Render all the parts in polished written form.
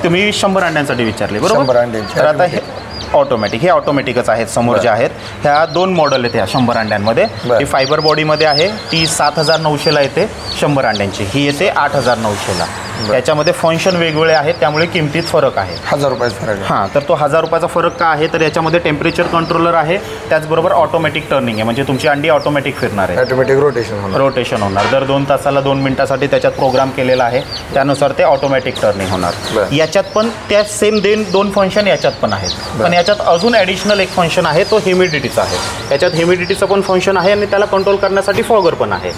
तुम्ही 100 अंड्यांसाठी विचारले बरोबर. 100 अंड्यांची. तर आता हे ऑटोमॅटिक, हे ऑटोमॅटिकच आहेत समोर जे आहेत. ह्या 2 मॉडेल आहेत ह्या 100 अंड्यांमध्ये. ही फायबर बॉडीमध्ये आहे, ती 7900ला येते 100 अंड्यांची. ही येते 8900ला. त्याच्यामध्ये फंक्शन वेगवेगळे आहेत, त्यामुळे किमतीत फरक आहे. 1000 रुपयाचा फरक. हां, तर तो 1000 रुपयाचा फरक का आहे, तर याच्यामध्ये टेम्परेचर कंट्रोलर आहे, त्याचबरोबर ऑटोमॅटिक टर्निंग आहे, म्हणजे तुमची अंडी ऑटोमॅटिक फिरणार आहे, ऑटोमॅटिक रोटेशन होणार. दर 2 तासाला 2 मिनिटासाठी त्याच्यात प्रोग्राम केलेला आहे, त्यानुसार ते ऑटोमॅटिक टर्निंग होणार. याच्यात पण त्या सेम 2 फंक्शन याच्यात पण आहेत, पण याच्यात अजून ॲडिशनल एक फंक्शन आहे, तो ह्युमिडिटीचा आहे. याच्यात ह्युमिडिटीचं पण फंक्शन आहे आणि त्याला कंट्रोल करण्यासाठी फॉगर पण आहे.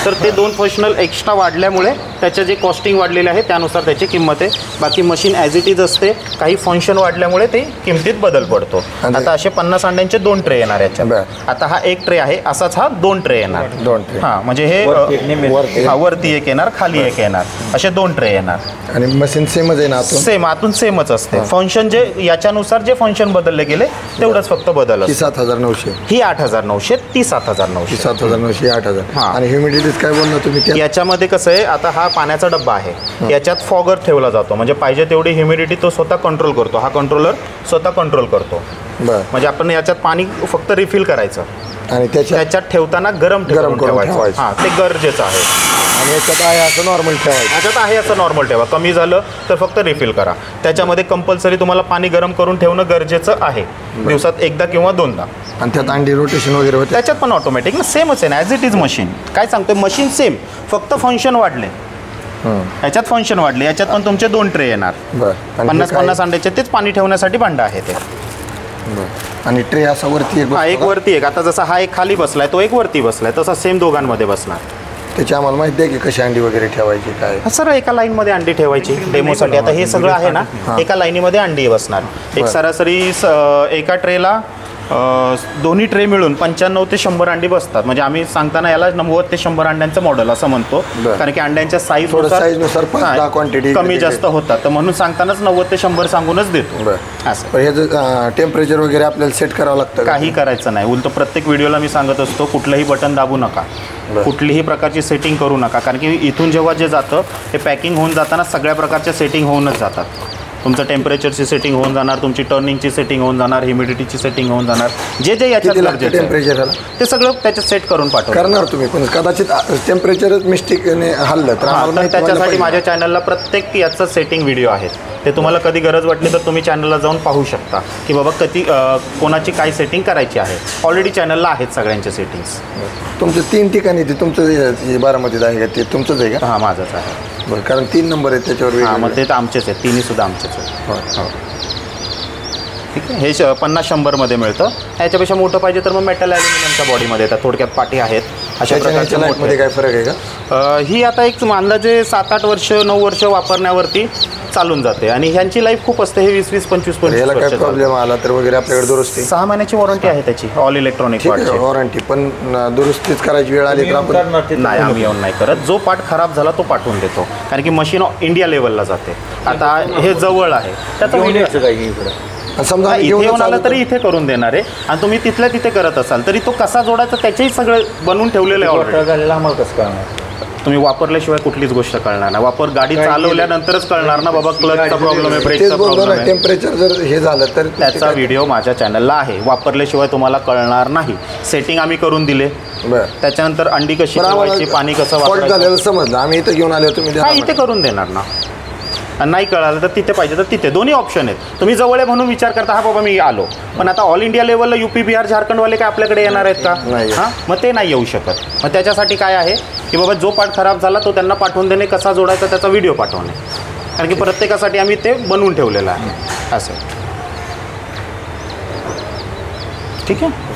तर ते 2 फंक्शनल एक्स्ट्रा वाढल्यामुळे त्याचे जे कॉस्टिंग वाढलेले आहे त्यानुसार त्याची किंमत आहे. बाकी मशीन ॲज इट इज असते, काही फंक्शन वाढल्यामुळे ते किमतीत बदल पडतो. आता असे 50 अंड्यांचे 2 ट्रे येणार याच्यात. आता हा एक ट्रे आहे, असाच हा 2 ट्रे येणार. 2 ट्रे. हां, म्हणजे हे वरती एक येणार, खाली एक येणार, असे 2 ट्रे येणार. आणि मशीन सेमच आहे ना? सेम, आतून सेमच असते. फंक्शन जे याच्यानुसार जे फंक्शन बदलले गेले तेवढंच फक्त बदल असतो. 7900, ही 8900, ती 7900. 7900, 8000. आणि ह्युमिडिटीच काय बोलला तुम्ही? याच्यामध्ये कसं आहे, आता हा पाण्याचा डब्बा आहे, याच्यात फॉगर ठेवला जातो, म्हणजे पाहिजे तेवढी ह्युमिडिटी तो स्वतः कंट्रोल करतो. हा कंट्रोलर स्वतः कंट्रोल करतो. म्हणजे आपण याच्यात पाणी फक्त रिफिल करायचं आणि त्याच्यात ठेवताना गरम ठेवायचं. हां, ते गरजेचं आहे. आणि याच्यात आहे असं नॉर्मल ठेवायचं. याच्यात आहे असं नॉर्मल ठेवा, कमी झालं तर फक्त रिफिल करा. त्याच्यामध्ये कंपल्सरी तुम्हाला पाणी गरम करून ठेवणं गरजेचं आहे, दिवसात एकदा किंवा 2दा. आणि त्यात अंडी रोटेशन वगैरे होते. त्याच्यात पण ऑटोमॅटिक ना, सेमच आहे ना, ॲज इट इज मशीन. काय सांगतोय, मशीन सेम, फक्त फंक्शन वाढले. याच्यात फंक्शन वाढले. याच्यात पण तुमचे 2 ट्रे येणार. 50 अंड्याचे. तेच पाणी ठेवण्यासाठी भांडं आहे ते. आणि ट्रे असा वरती एक वरती एक. आता जसा हा एक खाली बसलाय, तो एक वरती बसलाय, तसा सेम दोघांमध्ये बसणार. त्याची आम्हाला माहिती आहे की कशी अंडी वगैरे ठेवायची काय. सर एका लाईनमध्ये अंडी ठेवायची डेमोसाठी. आता हे सगळं आहे ना, एका लाईनीमध्ये अंडी बसणार. एक सरासरी एका ट्रेला दोन्ही ट्रे मिळून 95 ते 100 अंडी बसतात. म्हणजे आम्ही सांगताना याला 90 ते 100 अंड्यांचं मॉडेल असं म्हणतो, कारण की अंड्यांच्या साईजनुसार क्वांटिटी कमी जास्त होतात, तर म्हणून सांगतानाच 90 ते 100 सांगूनच देतो. असं ह्याचं टेम्परेचर वगैरे आपल्याला सेट करावं लागतं? काही करायचं नाही. उलट प्रत्येक व्हिडिओला मी सांगत असतो, कुठलंही बटन दाबू नका, कुठलीही प्रकारची सेटिंग करू नका, कारण की इथून जेव्हा जे जातं हे पॅकिंग होऊन जाताना सगळ्या प्रकारच्या सेटिंग होऊनच जातात. तुमचं टेम्परेचरची सेटिंग होऊन जाणार, तुमची टर्निंगची सेटिंग होऊन जाणार, ह्युमिडिटीची सेटिंग होऊन जाणार, जे जे याच्यात गरजेचं टेम्परेचर ते सगळं त्याच्यात सेट करून करणार तुम्ही. पण कदाचित टेम्परेचरच मिस्टेकने हल्लं तर त्याच्यासाठी माझ्या चॅनलला प्रत्येक याचं सेटिंग व्हिडिओ आहेत. ते तुम्हाला कधी गरज वाटली तर तुम्ही चॅनलला जाऊन पाहू शकता की बाबा कधी कोणाची काय सेटिंग करायची आहे. ऑलरेडी चॅनलला आहेत सगळ्यांच्या सेटिंग्स. तुमचं 3 ठिकाणी ते तुमचं बारामतीत आहे का? ते तुमचंच आहे का? हां, माझंच आहे. बरं, कारण 3 नंबर आहेत त्याच्यावर. हां, मग ते तर आमचेच आहेत, 3ही सुद्धा आमचेच आहेत. हो, ठीक आहे. हे 50-100मध्ये मिळतं. ह्याच्यापेक्षा मोठं पाहिजे तर मग मेटल ॲल्युमिनियमच्या बॉडीमध्ये येतात. थोडक्यात पाठी आहेत अशा प्रकारच्या. लाईफमध्ये काय फरक आहे का? ही आता एक अंदाजे 7-8 वर्ष 9 वर्ष वापरण्यावरती चालून जाते आणि ह्यांची लाईफ खूप असते. हे 20-25 याला काय प्रॉब्लेम आला तर वगैरे आपल्याकडे दुरुस्ती 6 महिन्याची वॉरंटी आहे त्याची. All electronic warranty. पण दुरुस्तीच करायची वेळ आली तर आपण नाही, आम्ही येऊन नाही करत. जो पार्ट खराब झाला तो पाठवून देतो, कारण की मशीन इंडिया लेवलला जाते. आता हे जवळ आहे, त्याचा समजा इथे येऊन आला तरी इथे करून देणार आहे. आणि तुम्ही तिथल्या तिथे करत असाल तरी तो कसा जोडायचा त्याचेही सगळं बनवून ठेवलेलं आहे ऑलरेडी. आम्हाला कसं कळणार? तुम्ही वापरल्याशिवाय कुठलीच गोष्ट कळणार नाही. गाडी चालवल्यानंतरच कळणार ना बाबा क्लचचा प्रॉब्लेम आहे, ब्रेकचा प्रॉब्लेम आहे. टेम्परेचर जर हे झालं तर त्याचा व्हिडिओ माझ्या चॅनलला आहे. वापरल्याशिवाय तुम्हाला कळणार नाही. सेटिंग आम्ही करून दिले, त्याच्यानंतर अंडी कशी ठेवायची, पाणी कसं वापरायचं समजलं. आम्ही इथे घेऊन आलो, तुम्ही इथे करून देणार ना. नाही कळालं तर तिथे पाहिजे तर तिथे. दोन्ही ऑप्शन आहेत. तुम्ही जवळ आहे म्हणून विचार करता हा बाबा मी आलो, पण आता ऑल इंडिया लेवलला UP बिहार झारखंडवाले काय आपल्याकडे येणार आहेत का? हां, मग ते नाही येऊ शकत. मग त्याच्यासाठी काय आहे की बाबा जो पार्ट खराब झाला तो त्यांना पाठवून देणे, कसा जोडायचा त्याचा व्हिडिओ पाठवणे, कारण की प्रत्येकासाठी आम्ही ते बनवून ठेवलेलं आहे असं. ठीक आहे.